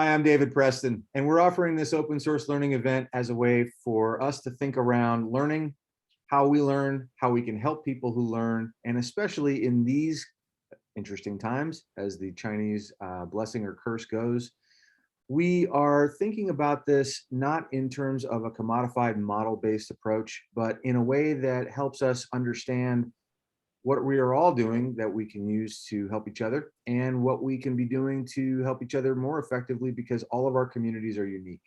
Hi, I'm David Preston, and we're offering this open source learning event as a way for us to think around learning, how we learn, how we can help people who learn, and especially in these interesting times, as the Chinese blessing or curse goes, we are thinking about this not in terms of a commodified model-based approach, but in a way that helps us understand what we are all doing that we can use to help each other and what we can be doing to help each other more effectively, because all of our communities are unique.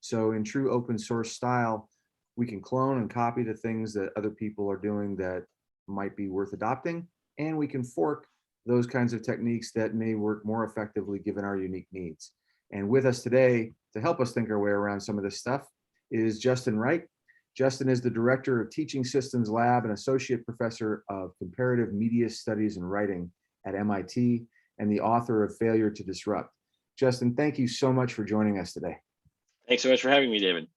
So in true open source style, we can clone and copy the things that other people are doing that might be worth adopting, and we can fork those kinds of techniques that may work more effectively given our unique needs. And with us today to help us think our way around some of this stuff is Justin Reich. Justin is the Director of Teaching Systems Lab and Associate Professor of Comparative Media Studies and Writing at MIT, and the author of Failure to Disrupt. Justin, thank you so much for joining us today. Thanks so much for having me, David.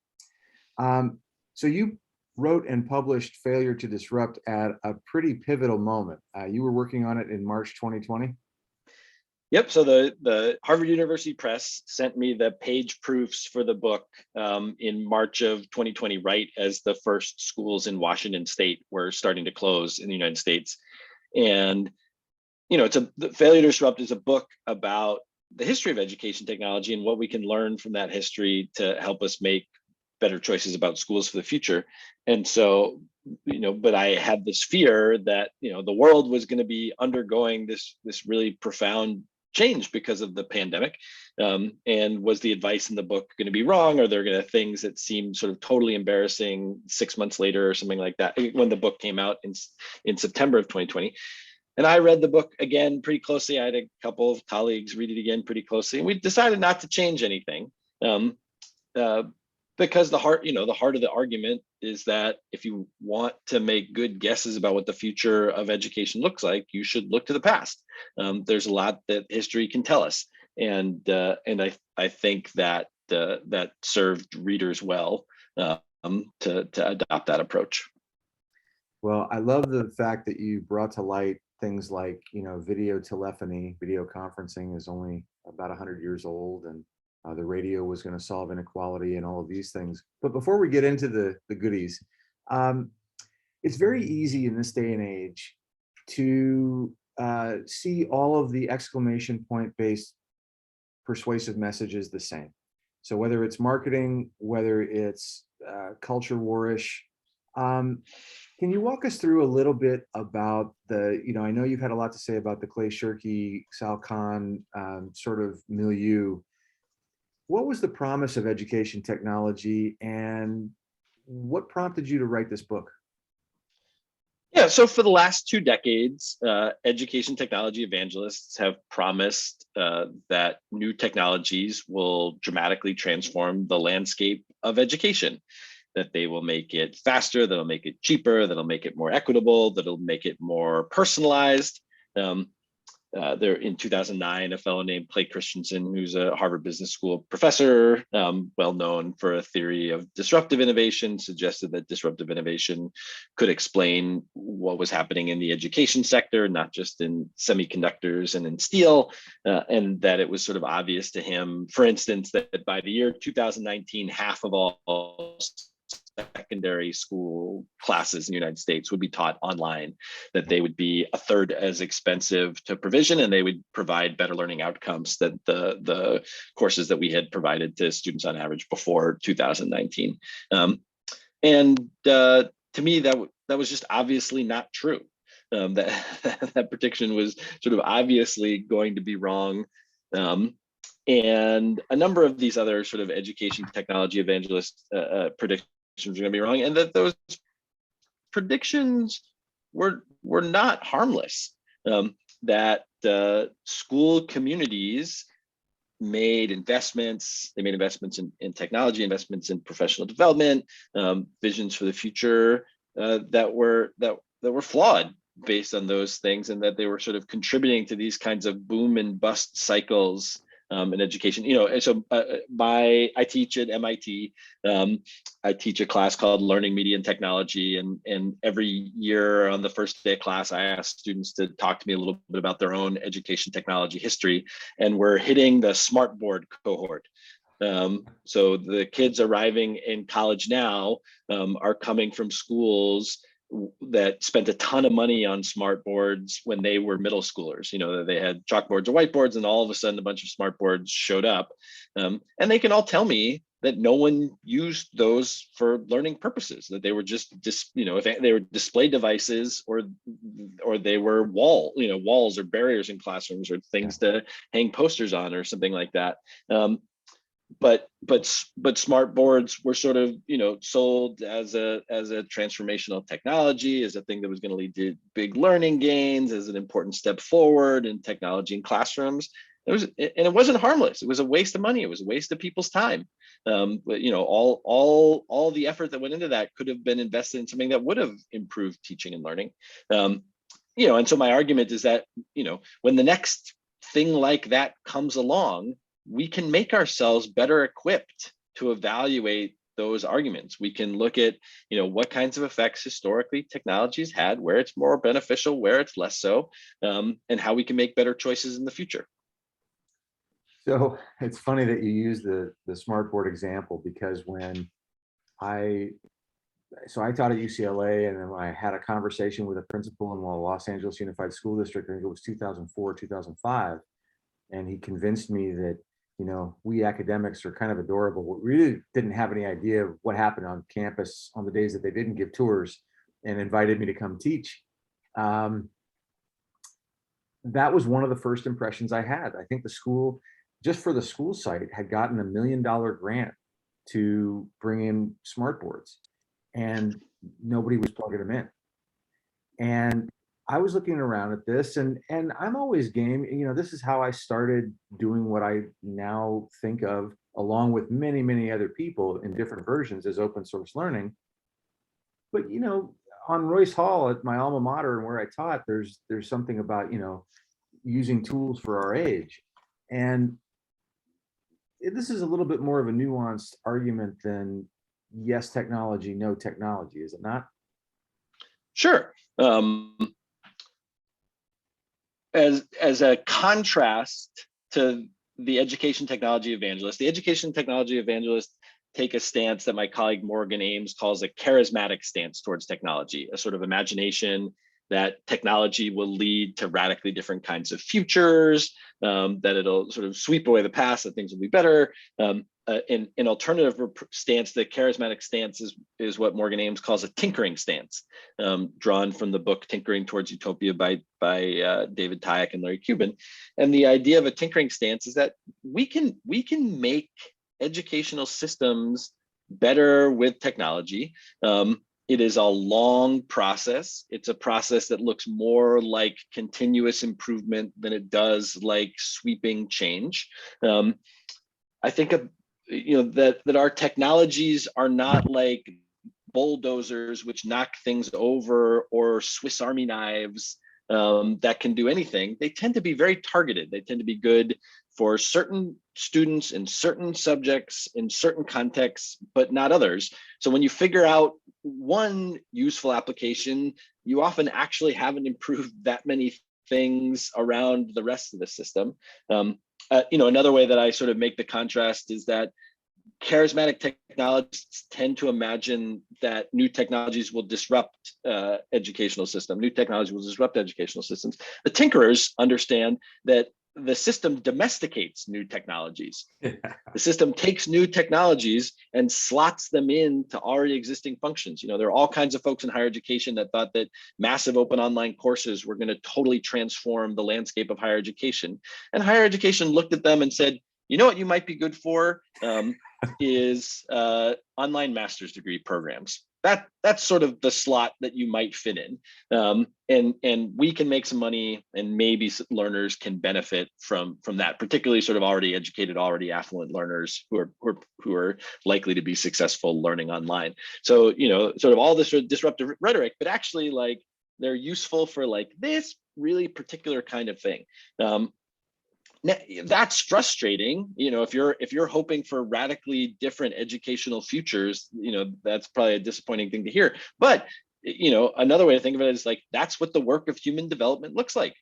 So you wrote and published Failure to Disrupt at a pretty pivotal moment. You were working on it in March 2020. Yep, so the Harvard University Press sent me the page proofs for the book in March of 2020, right as the first schools in Washington State were starting to close in the United States. And, you know, the Failure to Disrupt is a book about the history of education technology and what we can learn from that history to help us make better choices about schools for the future. And so, you know, but I had this fear that, you know, the world was going to be undergoing this really profound change because of the pandemic. And was the advice in the book going to be wrong? Are there going to things that seem sort of totally embarrassing 6 months later or something like that, when the book came out in September of 2020? And I read the book again pretty closely. I had a couple of colleagues read it again pretty closely, and we decided not to change anything. Because the heart of the argument is that if you want to make good guesses about what the future of education looks like, you should look to the past. There's a lot that history can tell us, and I think that that served readers well to adopt that approach. Well, I love the fact that you brought to light things like, you know, video telephony. Video conferencing is only about 100 years old, and the radio was going to solve inequality and all of these things. But before we get into the goodies, it's very easy in this day and age to see all of the exclamation point based persuasive messages the same. So whether it's marketing, whether it's culture warish, can you walk us through a little bit about I know you've had a lot to say about the Clay Shirky, Sal Khan sort of milieu. What was the promise of education technology, and what prompted you to write this book? Yeah, so for the last 2 decades, education technology evangelists have promised that new technologies will dramatically transform the landscape of education, that they will make it faster, that'll make it cheaper, that'll make it more equitable, that'll make it more personalized. There in 2009, a fellow named Clay Christensen, who's a Harvard Business School professor, well known for a theory of disruptive innovation, suggested that disruptive innovation could explain what was happening in the education sector, not just in semiconductors and in steel, and that it was sort of obvious to him, for instance, that by the year 2019, half of all secondary school classes in the United States would be taught online, that they would be a third as expensive to provision, and they would provide better learning outcomes than the courses that we had provided to students on average before 2019. To me, that was just obviously not true. That prediction was sort of obviously going to be wrong. And a number of these other sort of education technology evangelist predictions are going to be wrong, and that those predictions were not harmless. That school communities made investments. They made investments in technology, investments in professional development, visions for the future that were flawed based on those things, and that they were sort of contributing to these kinds of boom and bust cycles in education. And so I teach at MIT. I teach a class called Learning, Media, and Technology, and every year on the first day of class, I ask students to talk to me a little bit about their own education technology history, and we're hitting the smartboard cohort. So the kids arriving in college now are coming from schools that spent a ton of money on smart boards when they were middle schoolers. They had chalkboards or whiteboards, and all of a sudden a bunch of smart boards showed up. And they can all tell me that no one used those for learning purposes, that they were just if they were display devices, or they were walls or barriers in classrooms, or things to hang posters on or something like that. But smart boards were sort of sold as a transformational technology, as a thing that was going to lead to big learning gains, as an important step forward in technology in classrooms. It wasn't harmless. It was a waste of money. It was a waste of people's time. But all the effort that went into that could have been invested in something that would have improved teaching and learning. And so my argument is that when the next thing like that comes along, we can make ourselves better equipped to evaluate those arguments. We can look at, what kinds of effects historically technologies had, where it's more beneficial, where it's less so, and how we can make better choices in the future. So it's funny that you use the smartboard example, because when I taught at UCLA, and then I had a conversation with a principal in the Los Angeles Unified School District. I think it was 2004, 2005. And he convinced me that, we academics are kind of adorable. We really didn't have any idea of what happened on campus on the days that they didn't give tours, and invited me to come teach. That was one of the first impressions I had. I think the school, just for the school site, had gotten $1 million grant to bring in smart boards, and nobody was plugging them in. And I was looking around at this, and I'm always game. This is how I started doing what I now think of, along with many, many other people in different versions, as open source learning. But on Royce Hall at my alma mater and where I taught, there's something about using tools for our age, and this is a little bit more of a nuanced argument than yes technology, no technology, is it not? Sure. As a contrast to the education technology evangelists take a stance that my colleague Morgan Ames calls a charismatic stance towards technology, a sort of imagination that technology will lead to radically different kinds of futures, that it'll sort of sweep away the past, that things will be better. An alternative stance, the charismatic stance, is what Morgan Ames calls a tinkering stance, drawn from the book Tinkering Towards Utopia by David Tyack and Larry Cuban. And the idea of a tinkering stance is that we can make educational systems better with technology. It is a long process. It's a process that looks more like continuous improvement than it does like sweeping change. I think that our technologies are not like bulldozers which knock things over, or Swiss Army knives that can do anything. They tend to be very targeted. They tend to be good for certain students in certain subjects in certain contexts, but not others. So when you figure out one useful application, you often actually haven't improved that many things around the rest of the system. Another way that I sort of make the contrast is that charismatic technologists tend to imagine that new technologies will disrupt educational systems. New technology will disrupt educational systems. The tinkerers understand that the system domesticates new technologies. The system takes new technologies and slots them into already existing functions. There are all kinds of folks in higher education that thought that massive open online courses were going to totally transform the landscape of higher education. And higher education looked at them and said, what you might be good for is online master's degree programs. That's sort of the slot that you might fit in, and we can make some money, and maybe learners can benefit from that. Particularly, sort of already educated, already affluent learners who are likely to be successful learning online. So sort of all this sort of disruptive rhetoric, but actually like they're useful for like this really particular kind of thing. That's frustrating. If you're hoping for radically different educational futures, that's probably a disappointing thing to hear. But another way to think of it is like that's what the work of human development looks like.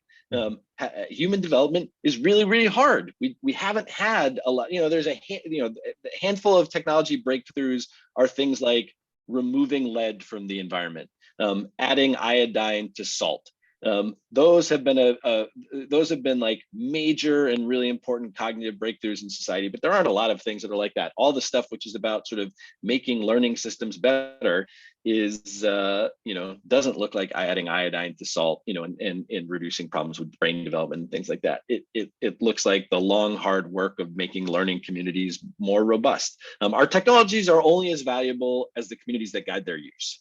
Human development is really, really hard. We haven't had a lot. There's a handful of technology breakthroughs are things like removing lead from the environment, adding iodine to salt. Those have been like major and really important cognitive breakthroughs in society, but there aren't a lot of things that are like that. All the stuff which is about sort of making learning systems better is doesn't look like adding iodine to salt, and reducing problems with brain development and things like that. It looks like the long hard work of making learning communities more robust. Our technologies are only as valuable as the communities that guide their use.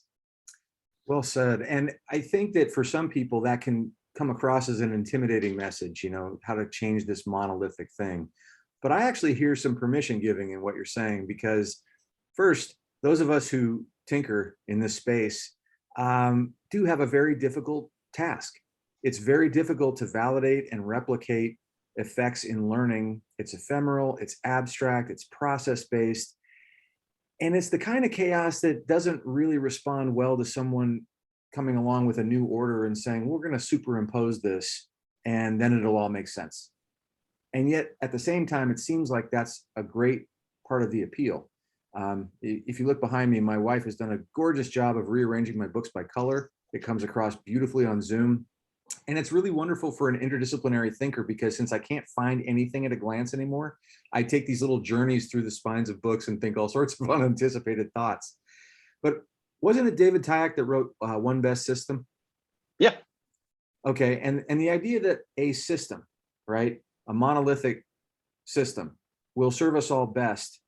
Well said. And I think that for some people that can come across as an intimidating message, how to change this monolithic thing. But I actually hear some permission giving in what you're saying, because first, those of us who tinker in this space do have a very difficult task. It's very difficult to validate and replicate effects in learning. It's ephemeral, it's abstract, it's process-based. And it's the kind of chaos that doesn't really respond well to someone coming along with a new order and saying, we're going to superimpose this and then it'll all make sense. And yet at the same time, it seems like that's a great part of the appeal. If you look behind me, my wife has done a gorgeous job of rearranging my books by color. It comes across beautifully on Zoom. And it's really wonderful for an interdisciplinary thinker, because since I can't find anything at a glance anymore, I take these little journeys through the spines of books and think all sorts of unanticipated thoughts. But wasn't it David Preston that wrote One Best System? Yeah. Okay. And the idea that a system, right, a monolithic system will serve us all best.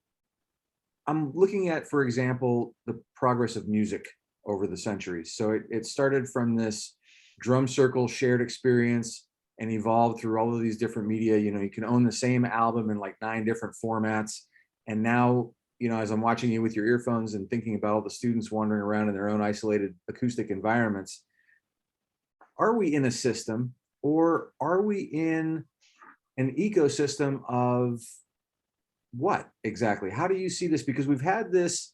I'm looking at, for example, the progress of music over the centuries. So it started from this drum circle shared experience and evolved through all of these different media. You can own the same album in like 9 different formats. And now, as I'm watching you with your earphones and thinking about all the students wandering around in their own isolated acoustic environments, are we in a system, or are we in an ecosystem of what exactly? How do you see this? Because we've had this,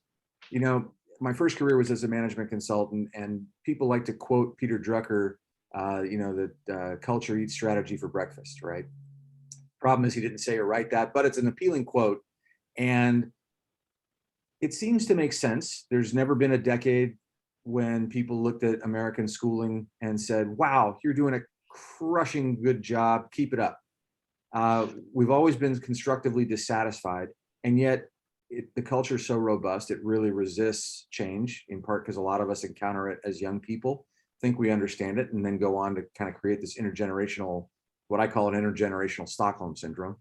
my first career was as a management consultant, and people like to quote Peter Drucker, that culture eats strategy for breakfast, right? Problem is he didn't say or write that, but it's an appealing quote. And it seems to make sense. There's never been a decade when people looked at American schooling and said, wow, you're doing a crushing good job, keep it up. We've always been constructively dissatisfied, and yet the culture is so robust, it really resists change, in part because a lot of us encounter it as young people, think we understand it, and then go on to kind of create this intergenerational, what I call an intergenerational Stockholm syndrome.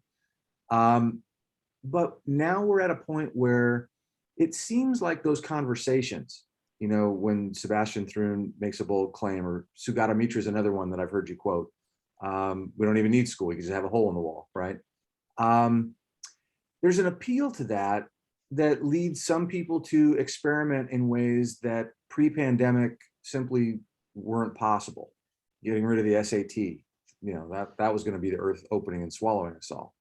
But now we're at a point where it seems like those conversations, when Sebastian Thrun makes a bold claim, or Sugata Mitra is another one that I've heard you quote, we don't even need school, we can just have a hole in the wall, right? There's an appeal to that leads some people to experiment in ways that pre-pandemic simply weren't possible. Getting rid of the SAT, that was going to be the earth opening and swallowing us all.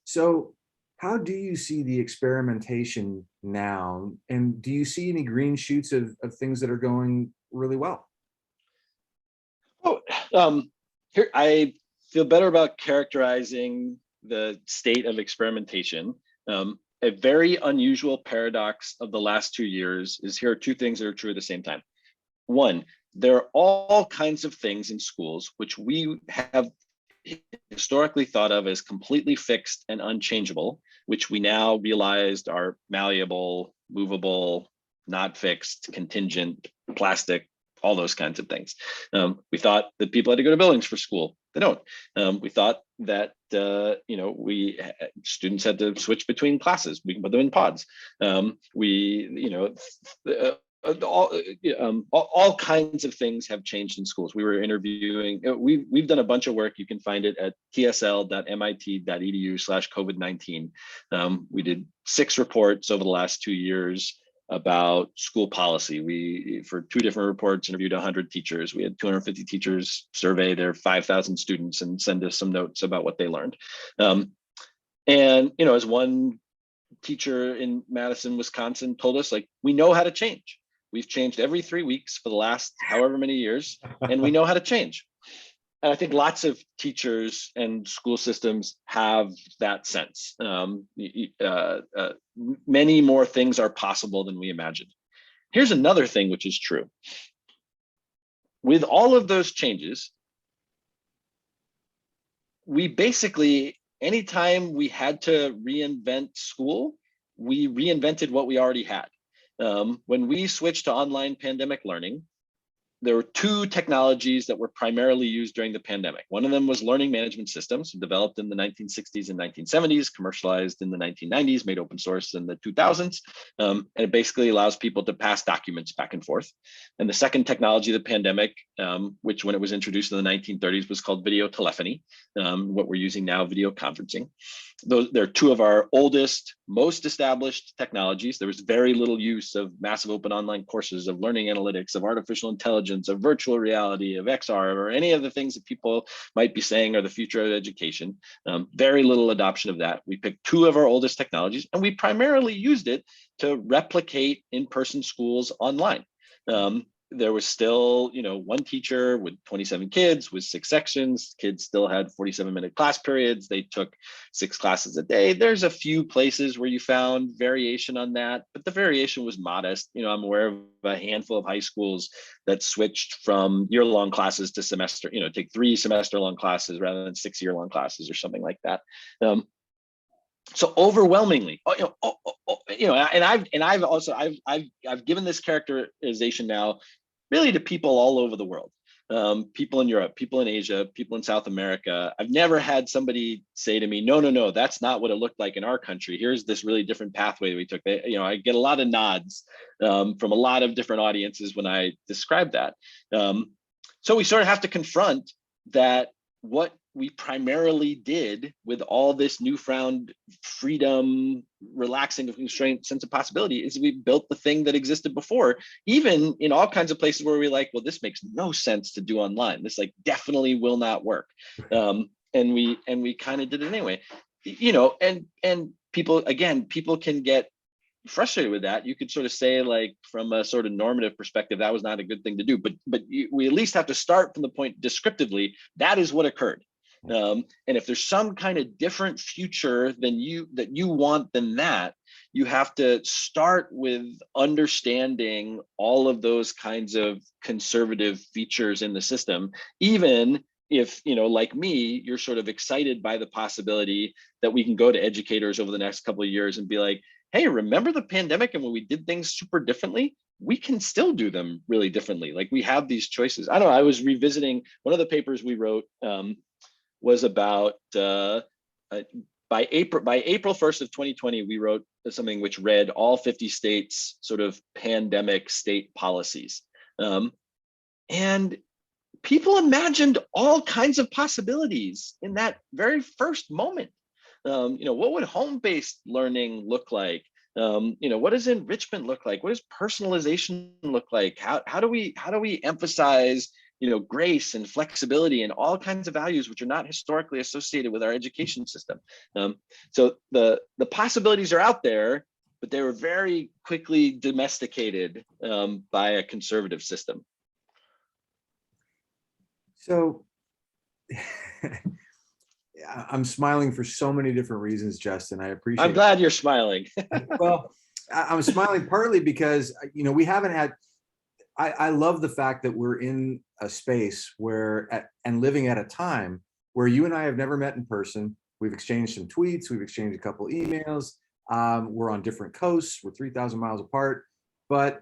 So how do you see the experimentation now? And do you see any green shoots of things that are going really well? Here, I feel better about characterizing the state of experimentation. A very unusual paradox of the last 2 years is here are 2 things that are true at the same time. One, there are all kinds of things in schools which we have historically thought of as completely fixed and unchangeable, which we now realized are malleable, movable, not fixed, contingent, plastic, all those kinds of things. We thought that people had to go to buildings for school. They don't. We thought that students had to switch between classes. We can put them in pods. All kinds of things have changed in schools. We were interviewing. We've done a bunch of work. You can find it at tsl.mit.edu/COVID-19. We did 6 reports over the last 2 years about school policy. We, for 2 different reports, interviewed 100 teachers. We had 250 teachers survey their 5,000 students and send us some notes about what they learned. And, you know, as one teacher in Madison, Wisconsin told us, like, we know how to change. We've changed every 3 weeks for the last however many years, and we know how to change. And I think lots of teachers and school systems have that sense. Many more things are possible than we imagined. Here's another thing which is true. With all of those changes, we basically, anytime we had to reinvent school, we reinvented what we already had. When we switched to online pandemic learning, there were 2 technologies that were primarily used during the pandemic. One of them was learning management systems, developed in the 1960s and 1970s, commercialized in the 1990s, made open source in the 2000s. And it basically allows people to pass documents back and forth. And the second technology of the pandemic, which when it was introduced in the 1930s was called video telephony, what we're using now, video conferencing. They're 2 of our oldest, most established technologies. There was very little use of massive open online courses, of learning analytics, of artificial intelligence, of virtual reality, of XR, or any of the things that people might be saying are the future of education. Very little adoption of that. We picked 2 of our oldest technologies, and we primarily used it to replicate in-person schools online. There was still, you know, 1 teacher with 27 kids with 6 sections. Kids still had 47-minute class periods. They took 6 classes a day. There's a few places where you found variation on that, but the variation was modest. You know, I'm aware of a handful of high schools that switched from year-long classes to semester, you know, take 3 semester-long classes rather than 6 year-long classes or something like that. So overwhelmingly, you know, and I've given this characterization now really to people all over the world, people in Europe, people in Asia, people in South America. I've never had somebody say to me, no, that's not what it looked like in our country. Here's this really different pathway that we took. You know, I get a lot of nods from a lot of different audiences when I describe that. So we sort of have to confront that what we primarily did with all this newfound freedom, relaxing of constraint, sense of possibility, is we built the thing that existed before, even in all kinds of places where we're like, well, this makes no sense to do online. This like definitely will not work. And we kind of did it anyway, you know, and people can get frustrated with that. You could sort of say, like, from a sort of normative perspective, that was not a good thing to do, but we at least have to start from the point descriptively, that is what occurred. And if there's some kind of different future that you want than that, you have to start with understanding all of those kinds of conservative features in the system, even if, you know, like me, you're sort of excited by the possibility that we can go to educators over the next couple of years and be like, hey, remember the pandemic and when we did things super differently? We can still do them really differently. Like, we have these choices. I don't know, I was revisiting one of the papers we wrote, was about by April 1st of 2020, we wrote something which read all 50 states sort of pandemic state policies. And people imagined all kinds of possibilities in that very first moment. You know, what would home-based learning look like? You know, what does enrichment look like? What does personalization look like? How do we emphasize, you know, grace and flexibility and all kinds of values which are not historically associated with our education system? So the possibilities are out there, but they were very quickly domesticated by a conservative system. So I'm smiling for so many different reasons, Justin. I appreciate it. I'm glad you're smiling. Well, I'm smiling partly because, you know, we haven't had, I love the fact that we're in a space where, and living at a time where you and I have never met in person. We've exchanged some tweets, we've exchanged a couple emails. We're on different coasts, we're 3,000 miles apart, but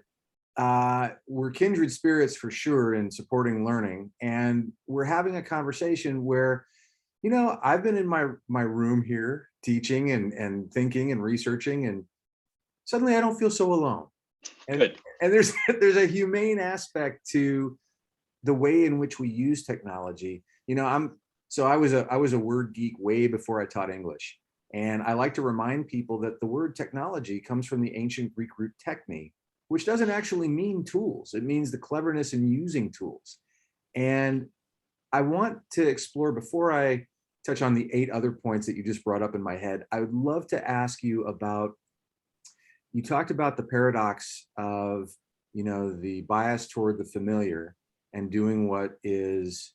we're kindred spirits for sure in supporting learning. And we're having a conversation where, you know, I've been in my room here teaching and thinking and researching, and suddenly I don't feel so alone. And, Good. and there's a humane aspect to the way in which we use technology. You know, I was a word geek way before I taught English. And I like to remind people that the word technology comes from the ancient Greek root techne, which doesn't actually mean tools. It means the cleverness in using tools. And I want to explore, before I touch on the 8 other points that you just brought up in my head, I would love to ask you about, you talked about the paradox of, the bias toward the familiar and doing what is,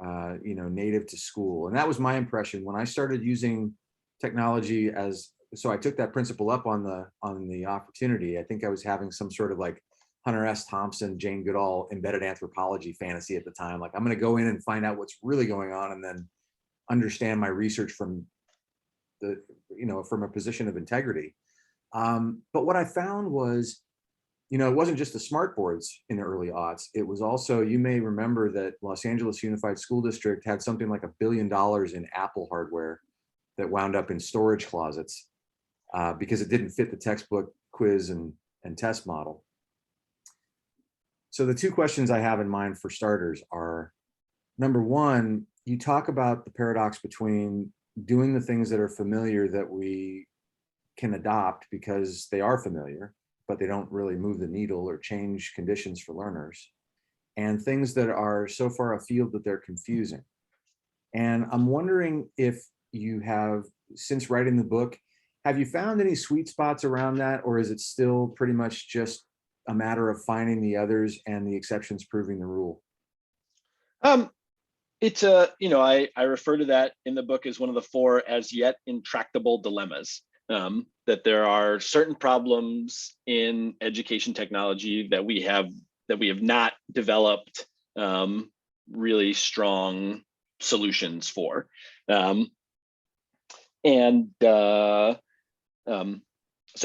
native to school. And that was my impression when I started using technology so I took that principle up on the opportunity. I think I was having some sort of like Hunter S. Thompson, Jane Goodall embedded anthropology fantasy at the time. Like, I'm going to go in and find out what's really going on and then understand my research from from a position of integrity. But what I found was, it wasn't just the smart boards in the early aughts. It was also, you may remember that Los Angeles Unified School District had something like $1 billion in Apple hardware that wound up in storage closets because it didn't fit the textbook, quiz, and test model. So the 2 questions I have in mind for starters are, number one, you talk about the paradox between doing the things that are familiar that we can adopt because they are familiar, but they don't really move the needle or change conditions for learners, and things that are so far afield that they're confusing. And I'm wondering if you have, since writing the book, have you found any sweet spots around that, or is it still pretty much just a matter of finding the others and the exceptions proving the rule? It's I refer to that in the book as one of the 4 as yet intractable dilemmas. That there are certain problems in education technology that we have not developed really strong solutions for. So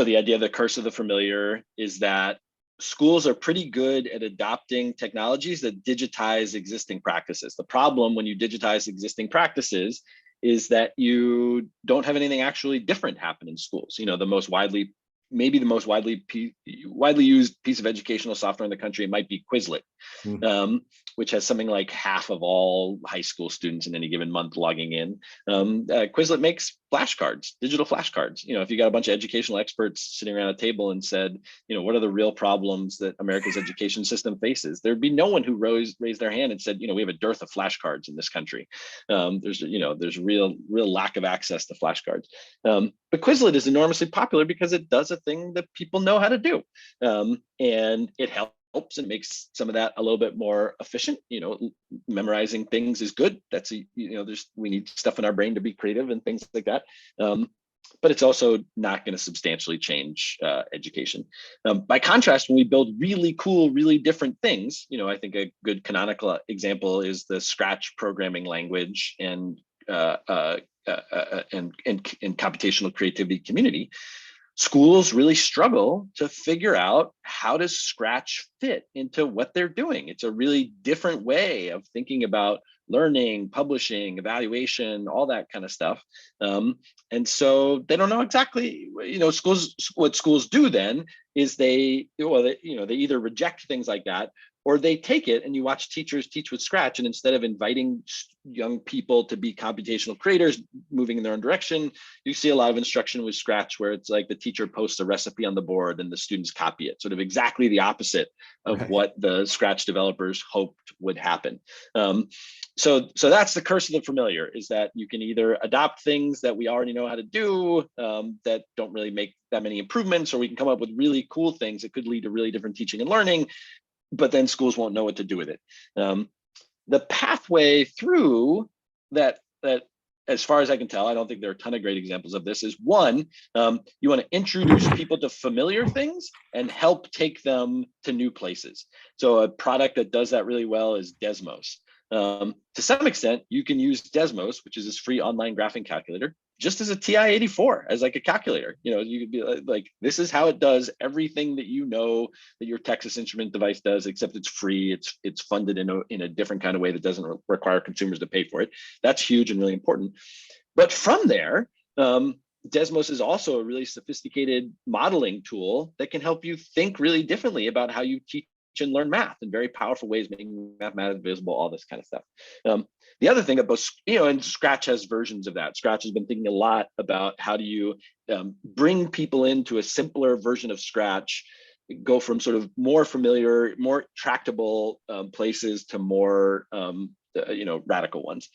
the idea of the curse of the familiar is that schools are pretty good at adopting technologies that digitize existing practices. The problem when you digitize existing practices is that you don't have anything actually different happen in schools. Maybe the most widely used piece of educational software in the country might be Quizlet, which has something like half of all high school students in any given month logging in. Quizlet makes flashcards, digital flashcards. If you got a bunch of educational experts sitting around a table and said, what are the real problems that America's education system faces, there'd be no one who raised their hand and said, we have a dearth of flashcards in this country. There's real lack of access to flashcards. But Quizlet is enormously popular because it does a thing that people know how to do, and it helps and makes some of that a little bit more efficient. Memorizing things is good. That's we need stuff in our brain to be creative and things like that. But it's also not going to substantially change education. By contrast, when we build really cool, really different things, I think a good canonical example is the Scratch programming language and computational creativity community. Schools really struggle to figure out how does Scratch fit into what they're doing. It's a really different way of thinking about learning, publishing, evaluation, all that kind of stuff. And so they don't know exactly, what schools do then is they either reject things like that, or they take it and you watch teachers teach with Scratch, and instead of inviting young people to be computational creators moving in their own direction, you see a lot of instruction with Scratch where it's like the teacher posts a recipe on the board and the students copy it, sort of exactly the opposite of Right. what the Scratch developers hoped would happen. So that's the curse of the familiar, is that you can either adopt things that we already know how to do that don't really make that many improvements, or we can come up with really cool things that could lead to really different teaching and learning, but then schools won't know what to do with it. The pathway through that, as far as I can tell, I don't think there are a ton of great examples of this, is one, you want to introduce people to familiar things and help take them to new places. So a product that does that really well is Desmos. To some extent, you can use Desmos, which is this free online graphing calculator, just as a TI-84, as like a calculator. You could be like, this is how it does everything that that your Texas Instrument device does, except it's free. It's funded in a different kind of way that doesn't require consumers to pay for it. That's huge and really important. But from there, Desmos is also a really sophisticated modeling tool that can help you think really differently about how you teach and learn math in very powerful ways, making mathematics visible, all this kind of stuff. The other thing about, and Scratch has versions of that. Scratch has been thinking a lot about how do you bring people into a simpler version of Scratch go from sort of more familiar, more tractable places to more radical ones.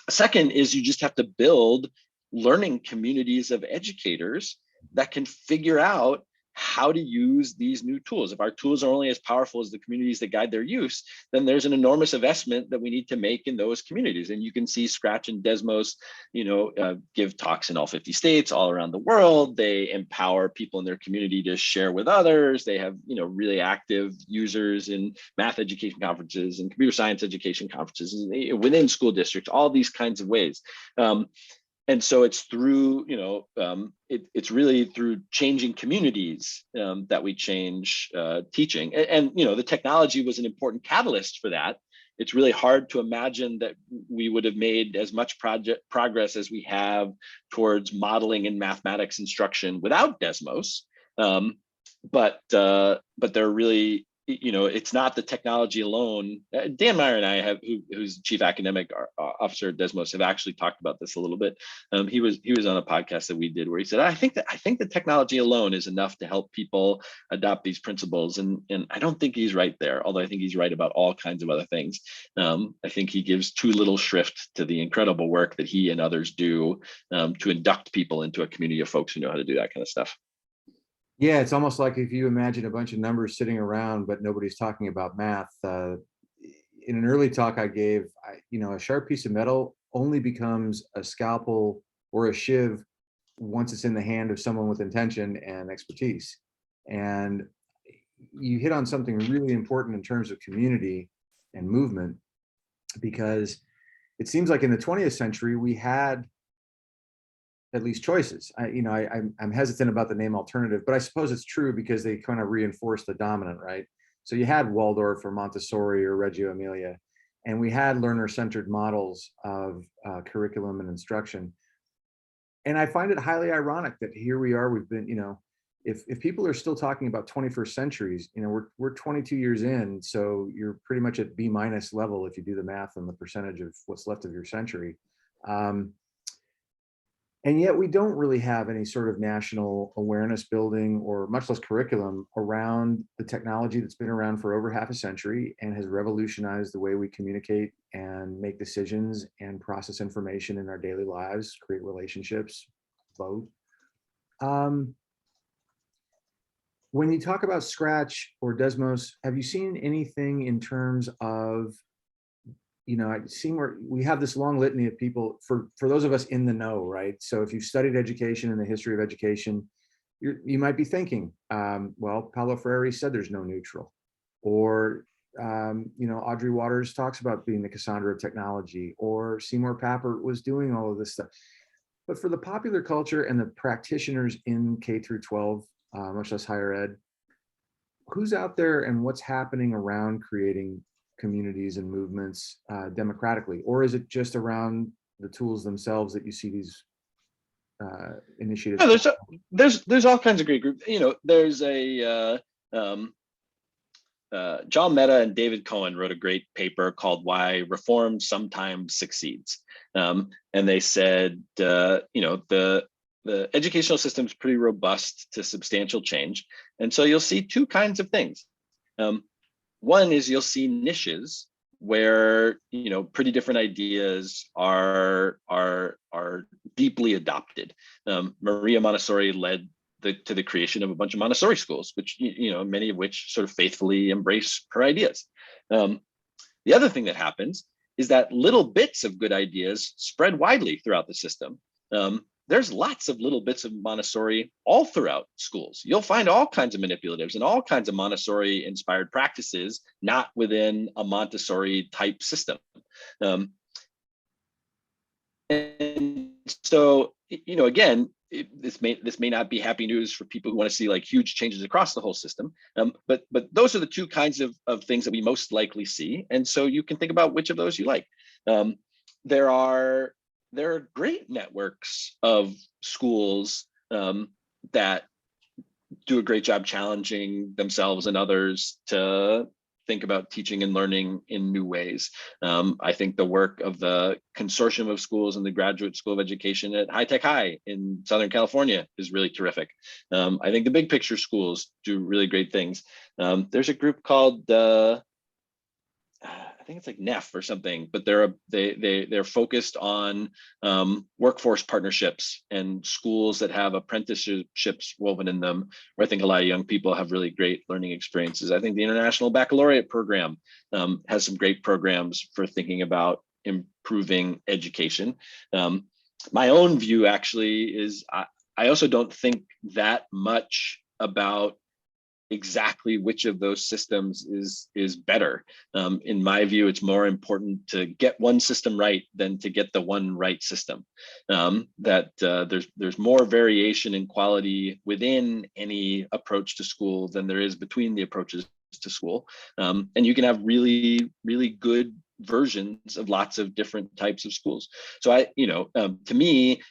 Second is you just have to build learning communities of educators that can figure out how to use these new tools. If our tools are only as powerful as the communities that guide their use, then there's an enormous investment that we need to make in those communities. And you can see Scratch and Desmos, give talks in all 50 states, all around the world. They empower people in their community to share with others. They have, really active users in math education conferences and computer science education conferences within school districts, all these kinds of ways. And so it's through, it's really through changing communities that we change teaching. And the technology was an important catalyst for that. It's really hard to imagine that we would have made as much progress as we have towards modeling and mathematics instruction without Desmos. But they're really, it's not the technology alone. Dan Meyer and I who's chief academic officer at Desmos, have actually talked about this a little bit. He was on a podcast that we did where he said, I think the technology alone is enough to help people adopt these principles. And I don't think he's right there, although I think he's right about all kinds of other things. I think he gives too little shrift to the incredible work that he and others do to induct people into a community of folks who know how to do that kind of stuff. Yeah, it's almost like if you imagine a bunch of numbers sitting around, but nobody's talking about math. In an early talk I gave, a sharp piece of metal only becomes a scalpel or a shiv once it's in the hand of someone with intention and expertise. And you hit on something really important in terms of community and movement, because it seems like in the 20th century, we had at least choices. I'm hesitant about the name alternative, but I suppose it's true because they kind of reinforce the dominant, right? So you had Waldorf or Montessori or Reggio Emilia, and we had learner-centered models of curriculum and instruction. And I find it highly ironic that here we are, we've been, if people are still talking about 21st centuries, we're 22 years in, so you're pretty much at B- level if you do the math on the percentage of what's left of your century. And yet we don't really have any sort of national awareness building, or much less curriculum, around the technology that's been around for over half a century and has revolutionized the way we communicate and make decisions and process information in our daily lives, create relationships, vote. When you talk about Scratch or Desmos, have you seen anything in terms of, I've seen where we have this long litany of people for those of us in the know, right? So if you've studied education and the history of education, you might be thinking, well, Paulo Freire said there's no neutral, or Audrey Waters talks about being the Cassandra of technology, or Seymour Papert was doing all of this stuff. But for the popular culture and the practitioners in K through 12, much less higher ed, who's out there and what's happening around creating communities and movements democratically? Or is it just around the tools themselves that you see these initiatives? No, there's all kinds of great groups. There's a John Mehta and David Cohen wrote a great paper called "Why Reform Sometimes Succeeds," and they said, the educational system is pretty robust to substantial change, and so you'll see two kinds of things. One is you'll see niches where pretty different ideas are deeply adopted. Maria Montessori led to the creation of a bunch of Montessori schools, which many of which sort of faithfully embrace her ideas. The other thing that happens is that little bits of good ideas spread widely throughout the system. There's lots of little bits of Montessori all throughout schools. You'll find all kinds of manipulatives and all kinds of Montessori inspired practices, not within a Montessori type system. And so, again, this may not be happy news for people who want to see like huge changes across the whole system. But those are the two kinds of things that we most likely see. And so you can think about which of those you like. There are great networks of schools that do a great job challenging themselves and others to think about teaching and learning in new ways. I think the work of the consortium of schools and the Graduate School of Education at High Tech High in Southern California is really terrific. I think the big picture schools do really great things. There's a group called I think it's like NEF or something, but they're focused on workforce partnerships and schools that have apprenticeships woven in them, where I think a lot of young people have really great learning experiences. I think the International Baccalaureate Program has some great programs for thinking about improving education. My own view actually is I also don't think that much about exactly which of those systems is better. In my view, it's more important to get one system right than to get the one right system. There's more variation in quality within any approach to school than there is between the approaches to school. And you can have really, really good versions of lots of different types of schools. So to me,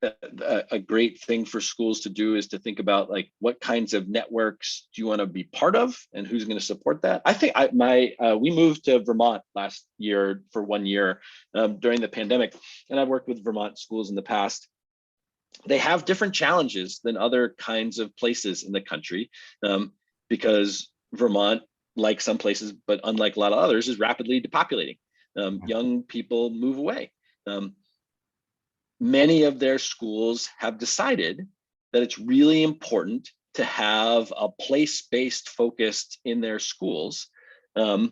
a great thing for schools to do is to think about like what kinds of networks do you want to be part of and who's going to support that. I think we moved to Vermont last year for 1 year during the pandemic, and I've worked with Vermont schools in the past. They have different challenges than other kinds of places in the country because Vermont, like some places, but unlike a lot of others, is rapidly depopulating. Young people move away. Many of their schools have decided that it's really important to have a place-based focused in their schools, in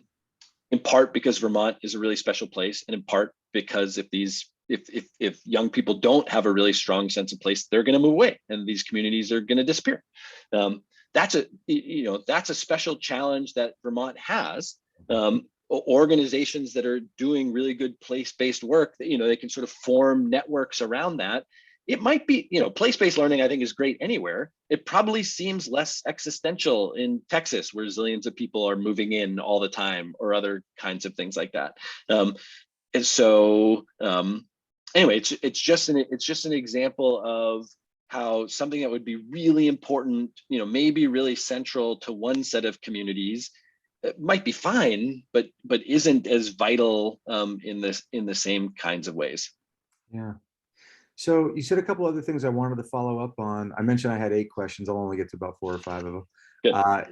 part because Vermont is a really special place, and in part because if young people don't have a really strong sense of place, they're going to move away, and these communities are going to disappear. That's a special challenge that Vermont has. Organizations that are doing really good place-based work, that they can sort of form networks around that. It might be, place-based learning I think is great anywhere. It probably seems less existential in Texas, where zillions of people are moving in all the time, or other kinds of things like that. And so anyway, it's just an example of how something that would be really important, maybe really central to one set of communities, it might be fine, but isn't as vital in the same kinds of ways. Yeah. So you said a couple other things I wanted to follow up on. I mentioned I had 8 questions. I'll only get to about 4 or 5 of them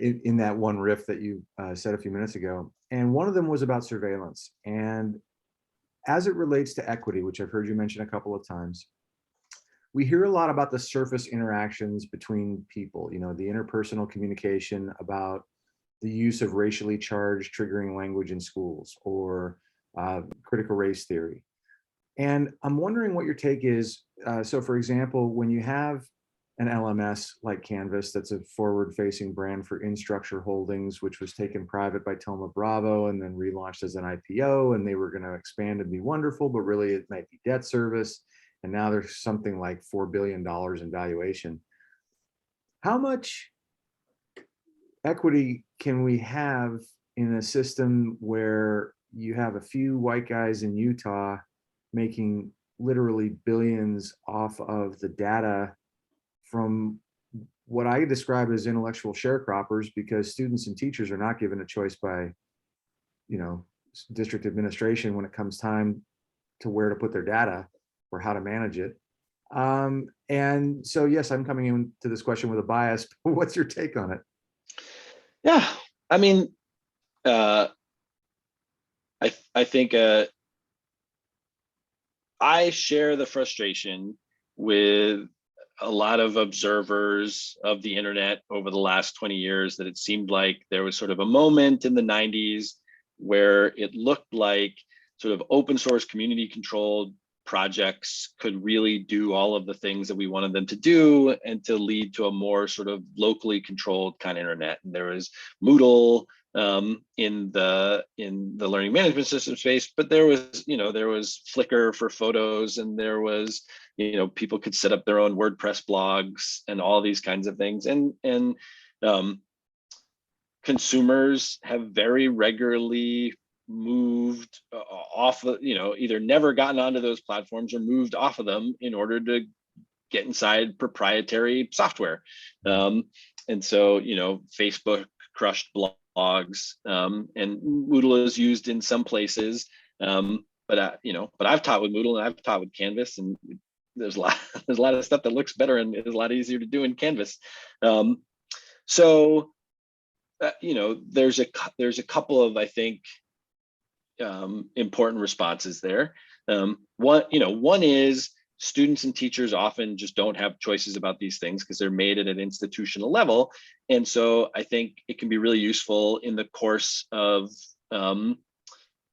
in that one riff that you said a few minutes ago. And one of them was about surveillance. And as it relates to equity, which I've heard you mention a couple of times, we hear a lot about the surface interactions between people, the interpersonal communication, about the use of racially charged triggering language in schools, or critical race theory. And I'm wondering what your take is. So for example, when you have an LMS like Canvas, that's a forward-facing brand for Instructure Holdings, which was taken private by Thoma Bravo and then relaunched as an IPO, and they were going to expand and be wonderful, but really it might be debt service. And now there's something like $4 billion in valuation. How much equity can we have in a system where you have a few white guys in Utah making literally billions off of the data from what I describe as intellectual sharecroppers, because students and teachers are not given a choice by, district administration when it comes time to where to put their data or how to manage it. And so, yes, I'm coming into this question with a bias, but what's your take on it? Yeah, I mean, I think I share the frustration with a lot of observers of the internet over the last 20 years that it seemed like there was sort of a moment in the 90s where it looked like sort of open source, community controlled projects could really do all of the things that we wanted them to do, and to lead to a more sort of locally controlled kind of internet. And there was Moodle in the learning management system space, but there was Flickr for photos, and there was people could set up their own WordPress blogs and all these kinds of things, and consumers have very regularly moved off of, either never gotten onto those platforms or moved off of them in order to get inside proprietary software. And so, Facebook crushed logs, and Moodle is used in some places. But I've taught with Moodle and I've taught with Canvas, and there's a lot there's a lot of stuff that looks better and is a lot easier to do in Canvas. So there's a couple of, I think, important responses there. One is students and teachers often just don't have choices about these things because they're made at an institutional level. And so I think it can be really useful in the course of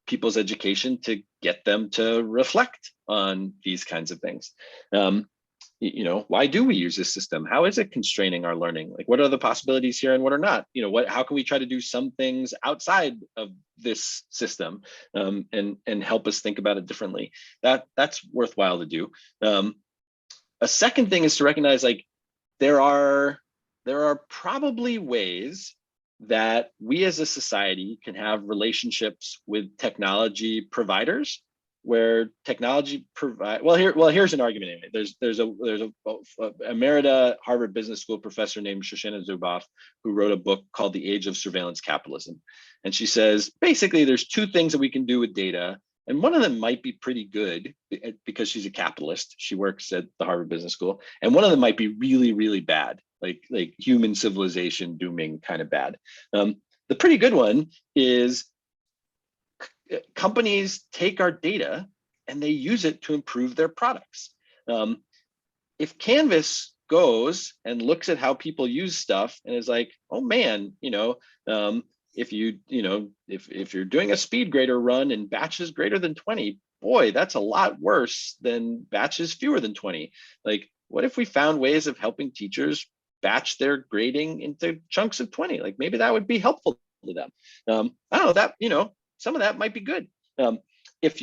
people's education to get them to reflect on these kinds of things. Why do we use this system? How is it constraining our learning? Like, what are the possibilities here and what are not? How can we try to do some things outside of this system, and help us think about it differently? That's worthwhile to do. A second thing is to recognize, like, there are probably ways that we as a society can have relationships with technology providers where technology provide, here's an argument. Anyway. There's a emerita Harvard Business School professor named Shoshana Zuboff who wrote a book called The Age of Surveillance Capitalism. And she says, basically, there's two things that we can do with data. And one of them might be pretty good because she's a capitalist. She works at the Harvard Business School. And one of them might be really, really bad, like human civilization dooming kind of bad. The pretty good one is companies take our data and they use it to improve their products. If Canvas goes and looks at how people use stuff and is like, oh man, if you're doing a speed grader run in batches greater than 20, boy, that's a lot worse than batches fewer than 20. Like, what if we found ways of helping teachers batch their grading into chunks of 20? Like, maybe that would be helpful to them. I don't know, that, some of that might be good. If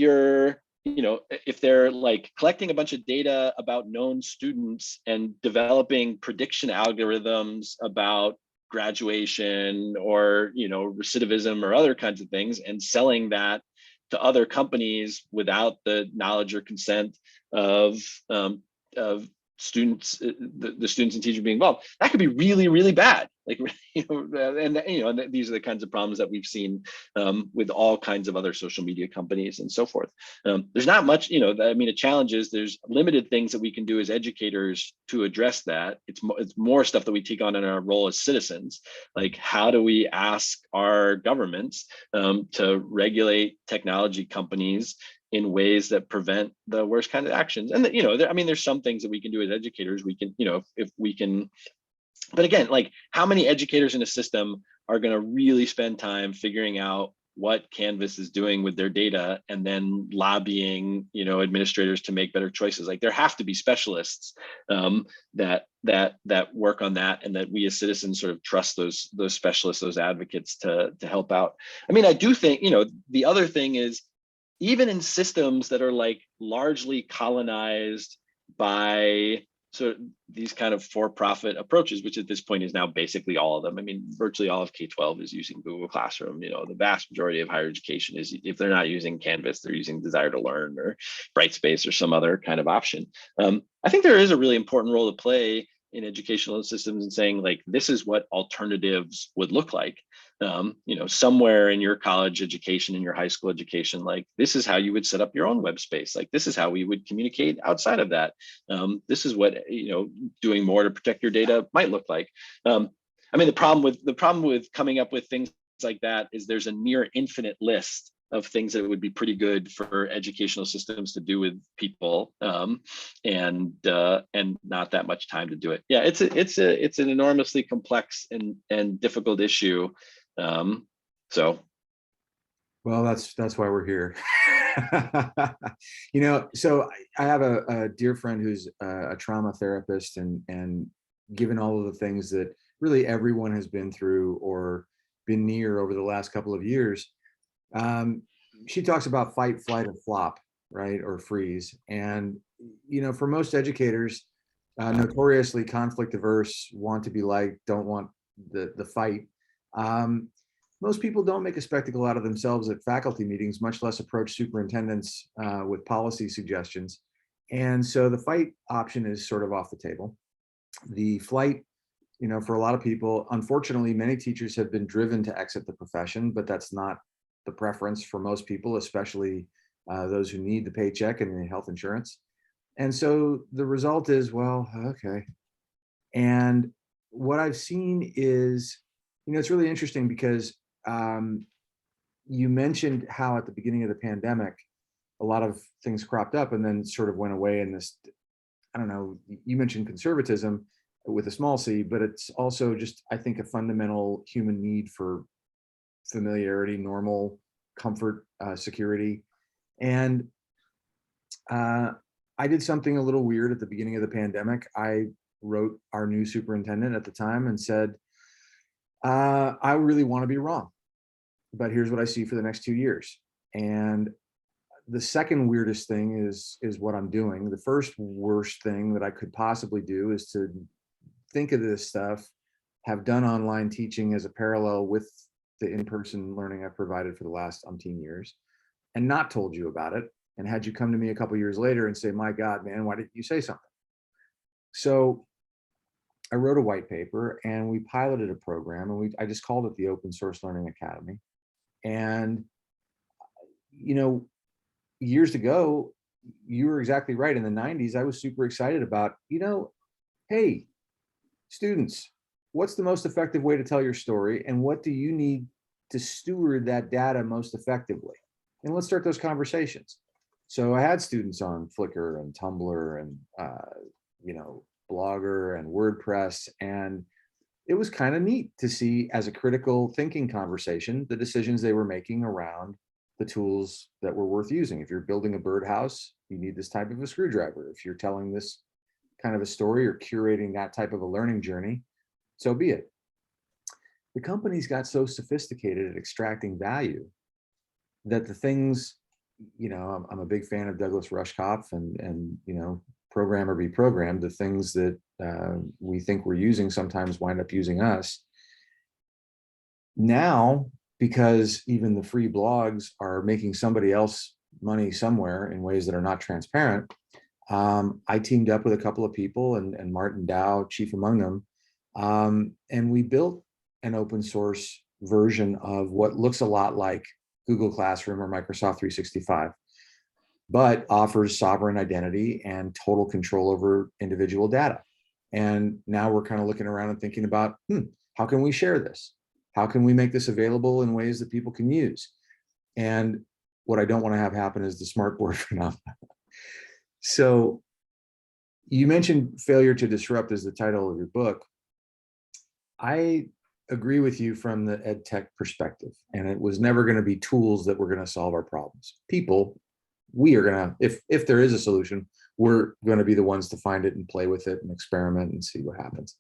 they're like collecting a bunch of data about known students and developing prediction algorithms about graduation or recidivism or other kinds of things and selling that to other companies without the knowledge or consent of students, the students and teachers being involved, that could be really, really bad. Like, and these are the kinds of problems that we've seen with all kinds of other social media companies and so forth. There's not much, the challenge is there's limited things that we can do as educators to address that. It's more stuff that we take on in our role as citizens. Like, how do we ask our governments to regulate technology companies in ways that prevent the worst kind of actions? And there's some things that we can do as educators. We can, if we can, but again, like, how many educators in a system are going to really spend time figuring out what Canvas is doing with their data and then lobbying, administrators to make better choices? Like, there have to be specialists that work on that, and that we as citizens sort of trust those specialists, those advocates to help out. I do think, the other thing is, even in systems that are like largely colonized by sort of these kind of for-profit approaches, which at this point is now basically all of them. Virtually all of K-12 is using Google Classroom. The vast majority of higher education is, if they're not using Canvas, they're using Desire to Learn or Brightspace or some other kind of option. I think there is a really important role to play in educational systems and saying, like, this is what alternatives would look like. Somewhere in your college education, in your high school education, like, this is how you would set up your own web space. Like, this is how we would communicate outside of that. This is what, doing more to protect your data might look like. The problem with coming up with things like that is there's a near infinite list of things that would be pretty good for educational systems to do with people, and not that much time to do it. Yeah, it's an enormously complex and difficult issue. Well, that's why we're here. So I have a dear friend who's a trauma therapist, and given all of the things that really everyone has been through or been near over the last couple of years, she talks about fight, flight, and flop, right? Or freeze. And, for most educators, notoriously conflict averse, want to be liked, don't want the fight. Most people don't make a spectacle out of themselves at faculty meetings, much less approach superintendents with policy suggestions. And so the fight option is sort of off the table. The flight for a lot of people, unfortunately, many teachers have been driven to exit the profession, but that's not the preference for most people, especially those who need the paycheck and the health insurance. And so the result is, well, okay. And what I've seen is, it's really interesting because you mentioned how at the beginning of the pandemic, a lot of things cropped up and then sort of went away in this, I don't know, you mentioned conservatism with a small c, but it's also just, I think, a fundamental human need for familiarity, normal comfort, security. And I did something a little weird at the beginning of the pandemic. I wrote our new superintendent at the time and said, I really want to be wrong, but here's what I see for the next 2 years. And the second weirdest thing is what I'm doing. The first worst thing that I could possibly do is to think of this stuff, have done online teaching as a parallel with the in-person learning I've provided for the last umpteen years, and not told you about it, and had you come to me a couple years later and say, my God, man, why didn't you say something? So I wrote a white paper and we piloted a program, and I just called it the Open Source Learning Academy. And, years ago, you were exactly right. In the 90s, I was super excited about, hey, students, what's the most effective way to tell your story? And what do you need to steward that data most effectively? And let's start those conversations. So I had students on Flickr and Tumblr and, Blogger and WordPress. And it was kind of neat to see, as a critical thinking conversation, the decisions they were making around the tools that were worth using. If you're building a birdhouse, you need this type of a screwdriver. If you're telling this kind of a story or curating that type of a learning journey, so be it. The companies got so sophisticated at extracting value that the things, I'm a big fan of Douglas Rushkoff and program or be programmed. The things that we think we're using sometimes wind up using us. Now, because even the free blogs are making somebody else money somewhere in ways that are not transparent, I teamed up with a couple of people, and Martin Dow, chief among them, and we built an open source version of what looks a lot like Google Classroom or Microsoft 365, but offers sovereign identity and total control over individual data. And now we're kind of looking around and thinking about, how can we share this? How can we make this available in ways that people can use? And what I don't want to have happen is the smartboard phenomenon. So you mentioned failure to disrupt as the title of your book. I agree with you from the ed tech perspective, and it was never going to be tools that were going to solve our problems. People, we are going to, if there is a solution, we're going to be the ones to find it and play with it and experiment and see what happens.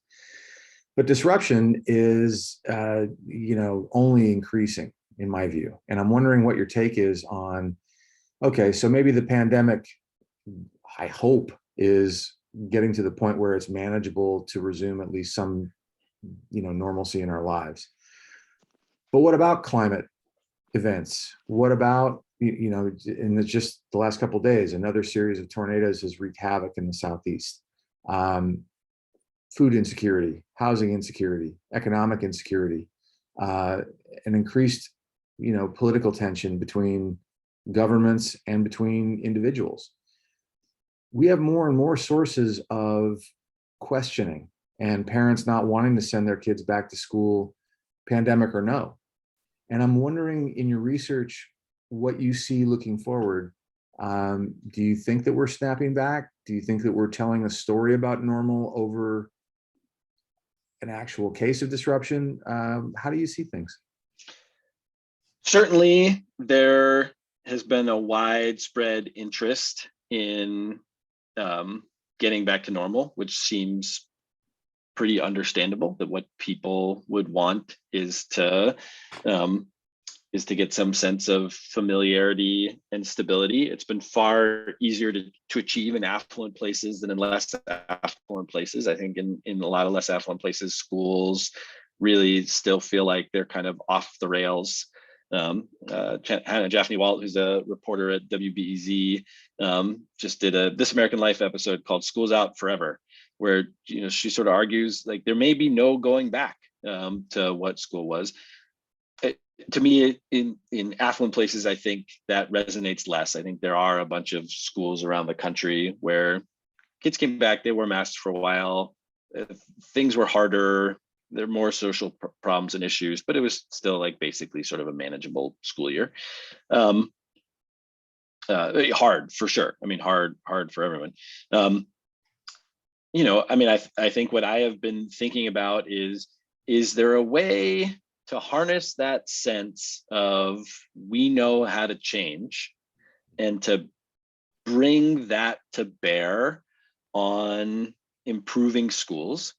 But disruption is, only increasing in my view. And I'm wondering what your take is on, okay, so maybe the pandemic, I hope, is getting to the point where it's manageable to resume at least some, normalcy in our lives. But what about climate events? What about, in just the last couple of days, another series of tornadoes has wreaked havoc in the Southeast. Food insecurity, housing insecurity, economic insecurity, an increased, political tension between governments and between individuals. We have more and more sources of questioning and parents not wanting to send their kids back to school, pandemic or no. And I'm wondering, in your research, what you see looking forward. Do you think that we're snapping back? Do you think that we're telling a story about normal over an actual case of disruption? How do you see things? Certainly, there has been a widespread interest in getting back to normal, which seems pretty understandable. That what people would want is to get some sense of familiarity and stability. It's been far easier to achieve in affluent places than in less affluent places. I think in a lot of less affluent places, schools really still feel like they're kind of off the rails. Hannah Jaffney-Walt, who's a reporter at WBEZ, just did a This American Life episode called School's Out Forever. where she sort of argues like there may be no going back to what school was. To me, in affluent places, I think that resonates less. I think there are a bunch of schools around the country where kids came back, they wore masks for a while, things were harder, there are more social problems and issues, but it was still like basically sort of a manageable school year. Hard for sure. I mean, hard for everyone. I think what I have been thinking about is there a way to harness that sense of we know how to change and to bring that to bear on improving schools?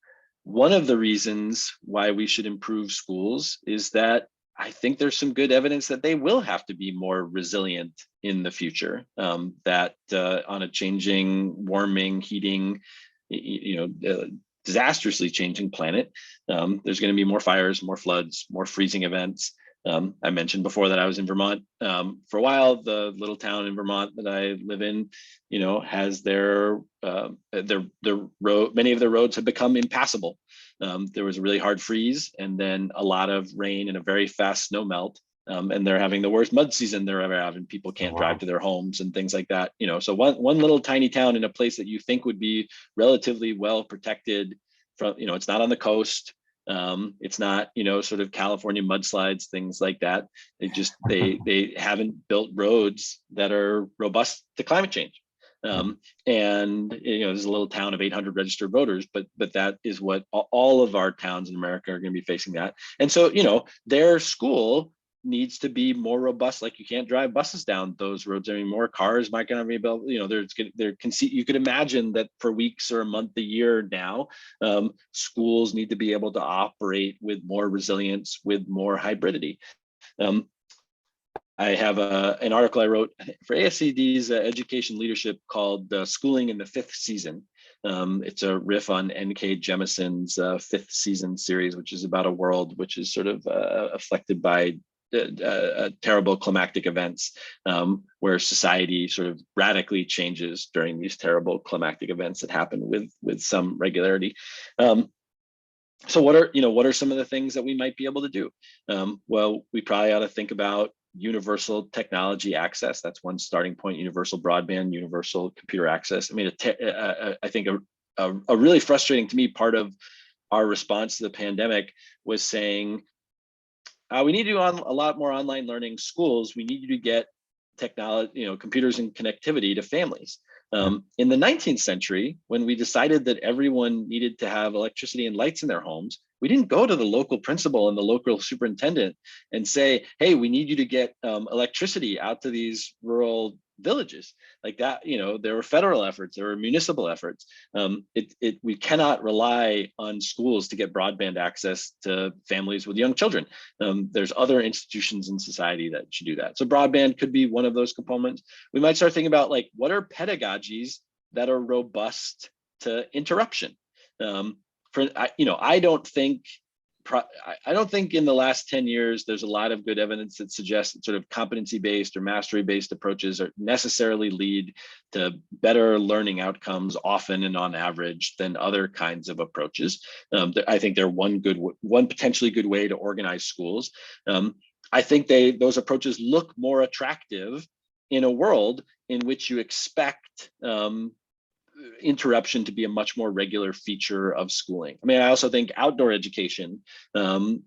One of the reasons why we should improve schools is that I think there's some good evidence that they will have to be more resilient in the future, that on a changing, warming, heating, disastrously changing planet, there's going to be more fires, more floods, more freezing events. I mentioned before that I was in Vermont for a while. The little town in Vermont that I live in, has their road. Many of their roads have become impassable. There was a really hard freeze, and then a lot of rain and a very fast snow melt. And they're having the worst mud season they're ever having. People can't drive to their homes and things like that. So one little tiny town in a place that you think would be relatively well protected from, it's not on the coast. It's not, sort of California mudslides, things like that. They haven't built roads that are robust to climate change. And there's a little town of 800 registered voters, but that is what all of our towns in America are going to be facing that. And so, their school needs to be more robust. Like you can't drive buses down those roads anymore. Cars might gonna be built. You could imagine that for weeks or a month, a year now, schools need to be able to operate with more resilience, with more hybridity. I have an article I wrote for ASCD's education leadership called "Schooling in the Fifth Season." It's a riff on N.K. Jemison's Fifth Season series, which is about a world which is sort of affected by terrible climatic events, where society sort of radically changes during these terrible climatic events that happen with some regularity. So what are some of the things that we might be able to do? Well, we probably ought to think about universal technology access. That's one starting point. Universal broadband, universal computer access. I mean, I think a really frustrating to me part of our response to the pandemic was saying, we need to do a lot more online learning. Schools, we need you to get technology, computers and connectivity to families. In the 19th century, when we decided that everyone needed to have electricity and lights in their homes, we didn't go to the local principal and the local superintendent and say, hey, we need you to get electricity out to these rural villages like that. There were federal efforts, there were municipal efforts. We cannot rely on schools to get broadband access to families with young children. There's other institutions in society that should do that. So broadband could be one of those components. We might start thinking about like, what are pedagogies that are robust to interruption? I don't think in the last 10 years, there's a lot of good evidence that suggests that sort of competency-based or mastery-based approaches are necessarily lead to better learning outcomes often and on average than other kinds of approaches. I think they're one potentially good way to organize schools. I think those approaches look more attractive in a world in which you expect interruption to be a much more regular feature of schooling. I mean, I also think outdoor education, we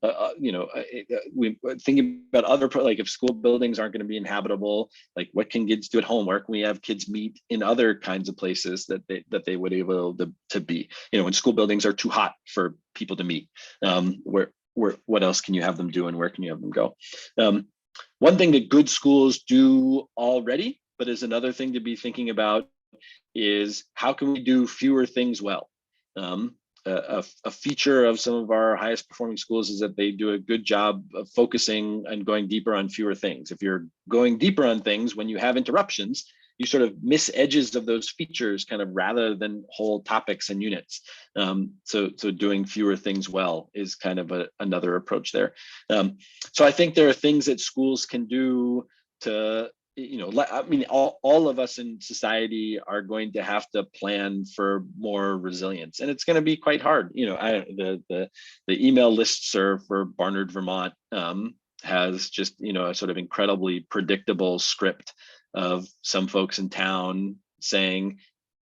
thinking about other, like if school buildings aren't going to be inhabitable, like what can kids do at home? Where can we have kids meet in other kinds of places that they would be able to be? When school buildings are too hot for people to meet, what else can you have them do and where can you have them go? One thing that good schools do already, but is another thing to be thinking about, is how can we do fewer things well? A feature of some of our highest performing schools is that they do a good job of focusing and going deeper on fewer things. If you're going deeper on things, when you have interruptions, you sort of miss edges of those features kind of rather than whole topics and units. So doing fewer things well is kind of another approach there. So I think there are things that schools can do to I mean, all of us in society are going to have to plan for more resilience, and it's going to be quite hard. The email listserv for Barnard, Vermont, has just a sort of incredibly predictable script of some folks in town saying,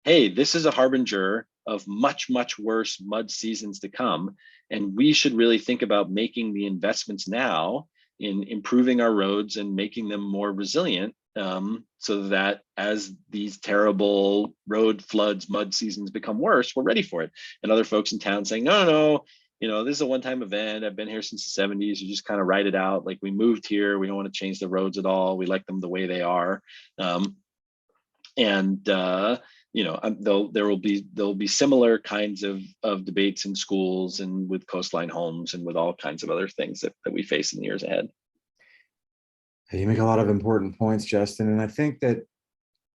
"Hey, this is a harbinger of much, much worse mud seasons to come, and we should really think about making the investments now in improving our roads and making them more resilient, so that as these terrible road floods, mud seasons become worse, we're ready for it." And other folks in town saying, "No, no, no, this is a one-time event. I've been here since the 70s. You just kind of ride it out. Like, we moved here. We don't want to change the roads at all. We like them the way they are." And there'll be similar kinds of debates in schools and with coastline homes and with all kinds of other things that we face in the years ahead. You make a lot of important points, Justin. And I think that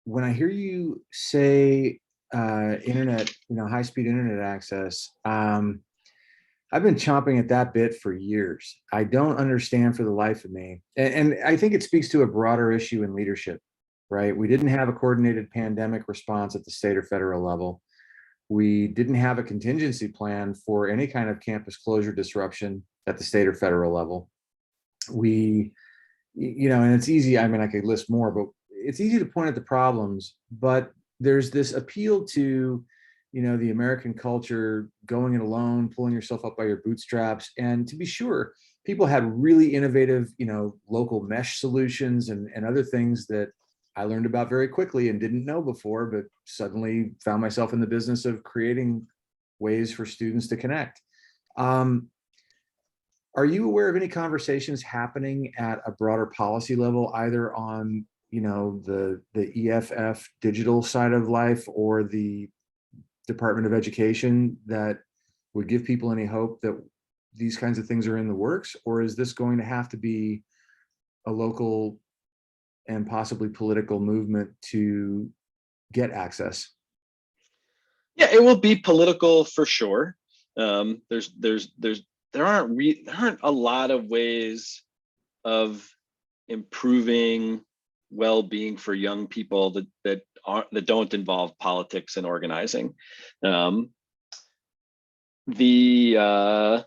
when I hear you say internet, high-speed internet access, I've been chomping at that bit for years. I don't understand for the life of me. And I think it speaks to a broader issue in leadership, right? We didn't have a coordinated pandemic response at the state or federal level. We didn't have a contingency plan for any kind of campus closure disruption at the state or federal level. And it's easy. I mean, I could list more, but it's easy to point at the problems, but there's this appeal to, the American culture, going it alone, pulling yourself up by your bootstraps. And to be sure, people had really innovative, local mesh solutions and other things that I learned about very quickly and didn't know before, but suddenly found myself in the business of creating ways for students to connect. Are you aware of any conversations happening at a broader policy level, either on, the EFF digital side of life or the Department of Education, that would give people any hope that these kinds of things are in the works? Or is this going to have to be a local and possibly political movement to get access? Yeah, it will be political for sure. There aren't a lot of ways of improving well-being for young people that don't involve politics and organizing. I mean, I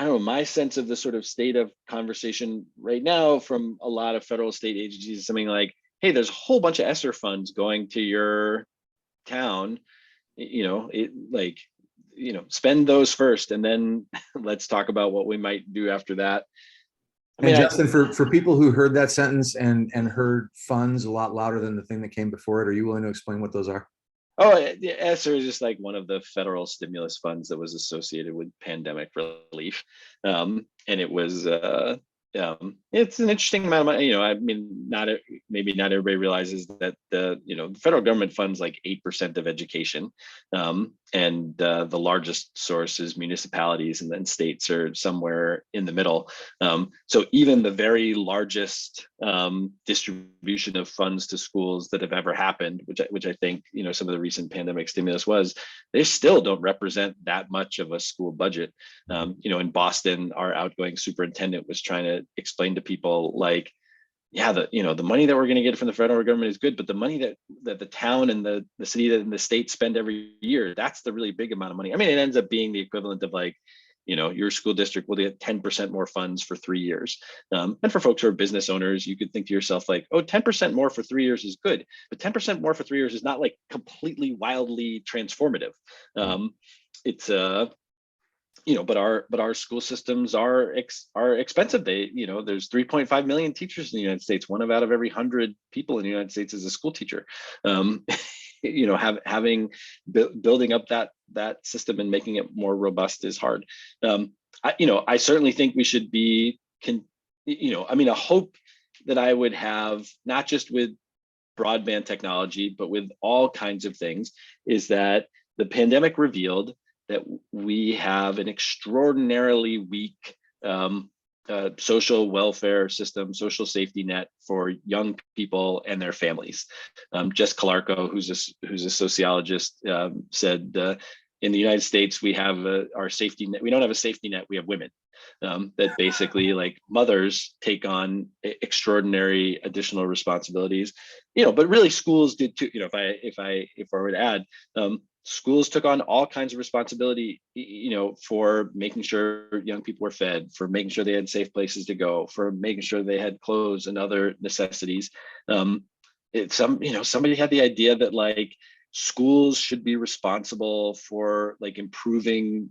don't know, my sense of the sort of state of conversation right now from a lot of federal state agencies is something like, "Hey, there's a whole bunch of ESSER funds going to your town, spend those first, and then let's talk about what we might do after that." And Justin, for people who heard that sentence and heard funds a lot louder than the thing that came before it, are you willing to explain what those are? Oh, yeah, ESSER is just like one of the federal stimulus funds that was associated with pandemic relief. And it was, it's an interesting amount of money. I mean, maybe not everybody realizes that the federal government funds like 8% of education, and the largest source is municipalities, and then states are somewhere in the middle. So even the very largest distribution of funds to schools that have ever happened, which I think some of the recent pandemic stimulus was, they still don't represent that much of a school budget. In Boston, our outgoing superintendent was trying to explain to people, like, yeah, the money that we're going to get from the federal government is good, but the money that the town and the city and the state spend every year, that's the really big amount of money. I mean, it ends up being the equivalent of like, your school district will get 10% more funds for 3 years. And for folks who are business owners, you could think to yourself like, oh, 10% more for 3 years is good, but 10% more for 3 years is not like completely wildly transformative. It's but our school systems are expensive. There's 3.5 million teachers in the United States. One out of every 100 people in the United States is a school teacher. Building up that system and making it more robust is hard. I certainly think we should be, a hope that I would have, not just with broadband technology, but with all kinds of things, is that the pandemic revealed that we have an extraordinarily weak social welfare system, social safety net for young people and their families. Jess Calarco, who's a sociologist, said in the United States we have our safety net. We don't have a safety net. We have women. that basically like mothers take on extraordinary additional responsibilities, but really schools did too. If I were to add, schools took on all kinds of responsibility, for making sure young people were fed, for making sure they had safe places to go, for making sure they had clothes and other necessities. Somebody had the idea that like schools should be responsible for like improving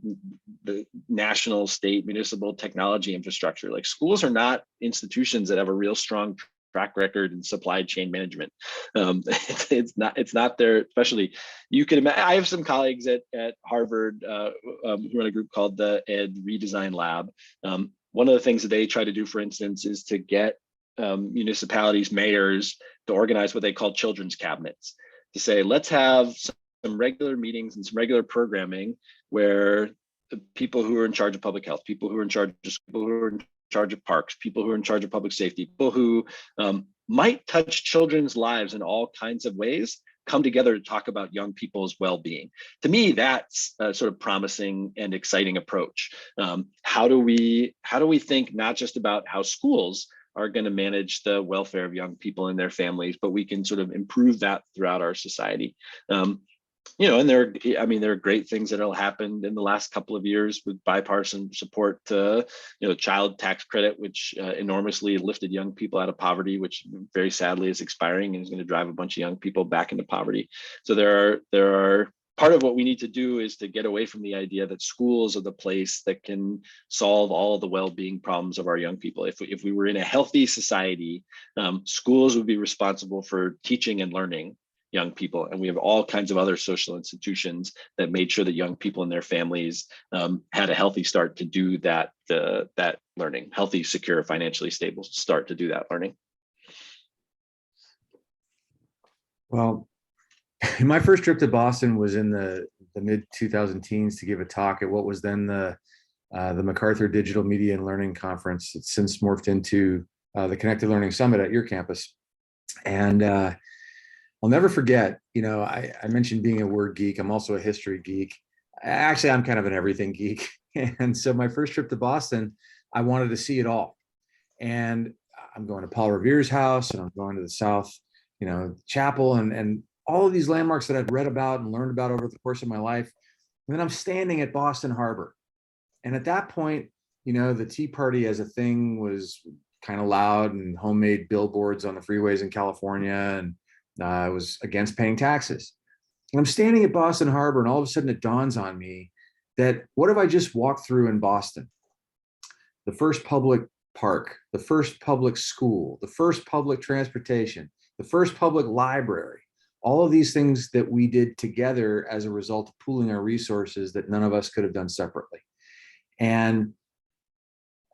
the national, state, municipal technology infrastructure. Like schools are not institutions that have a real strong track record in supply chain management. It's not their, especially you can imagine. I have some colleagues at Harvard who run a group called the Ed Redesign Lab. One of the things that they try to do, for instance, is to get municipalities, mayors to organize what they call children's cabinets, to say, let's have some regular meetings and some regular programming where the people who are in charge of public health, people who are in charge of people who are in charge of parks, people who are in charge of public safety, people who might touch children's lives in all kinds of ways, come together to talk about young people's well-being. To me, that's a sort of promising and exciting approach. How do we think not just about how schools are going to manage the welfare of young people and their families, but we can sort of improve that throughout our society. And there are great things that have happened in the last couple of years with bipartisan support to, child tax credit, which enormously lifted young people out of poverty, which very sadly is expiring and is going to drive a bunch of young people back into poverty. So there are part of what we need to do is to get away from the idea that schools are the place that can solve all of the well-being problems of our young people. If we were in a healthy society, schools would be responsible for teaching and learning young people, and we have all kinds of other social institutions that made sure that young people and their families had a healthy start to do that learning, healthy, secure, financially stable start to do that learning. Well, my first trip to Boston was in the mid 2010s to give a talk at what was then the MacArthur Digital Media and Learning Conference. It's since morphed into the Connected Learning Summit at your campus. And I'll never forget, I mentioned being a word geek. I'm also a history geek. Actually, I'm kind of an everything geek. And so my first trip to Boston, I wanted to see it all. And I'm going to Paul Revere's house, and I'm going to the South, Chapel, and all of these landmarks that I'd read about and learned about over the course of my life. And then I'm standing at Boston Harbor. And at that point, the Tea Party as a thing was kind of loud, and homemade billboards on the freeways in California. And I was against paying taxes. And I'm standing at Boston Harbor, and all of a sudden it dawns on me that what have I just walked through in Boston? The first public park, the first public school, the first public transportation, the first public library, all of these things that we did together as a result of pooling our resources that none of us could have done separately. And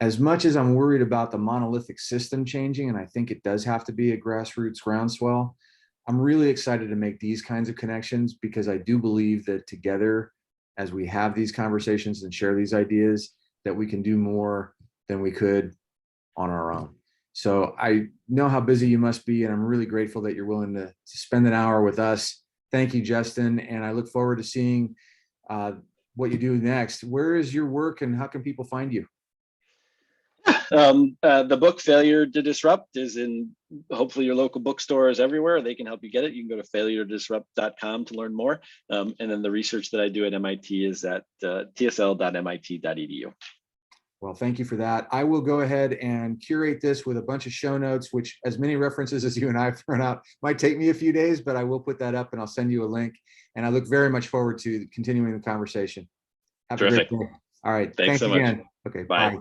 as much as I'm worried about the monolithic system changing, and I think it does have to be a grassroots groundswell, I'm really excited to make these kinds of connections, because I do believe that together, as we have these conversations and share these ideas, that we can do more than we could on our own. So I know how busy you must be, and I'm really grateful that you're willing to spend an hour with us. Thank you, Justin. And I look forward to seeing what you do next. Where is your work, and how can people find you? The book Failure to Disrupt is in hopefully your local bookstores everywhere. They can help you get it. You can go to failuretodisrupt.com to learn more. And then the research that I do at MIT is at tsl.mit.edu. Well, thank you for that. I will go ahead and curate this with a bunch of show notes, which, as many references as you and I have thrown out, might take me a few days, but I will put that up and I'll send you a link. And I look very much forward to continuing the conversation. Have Terrific. a great day. All right. Thanks so again. much. Okay. Bye. Bye.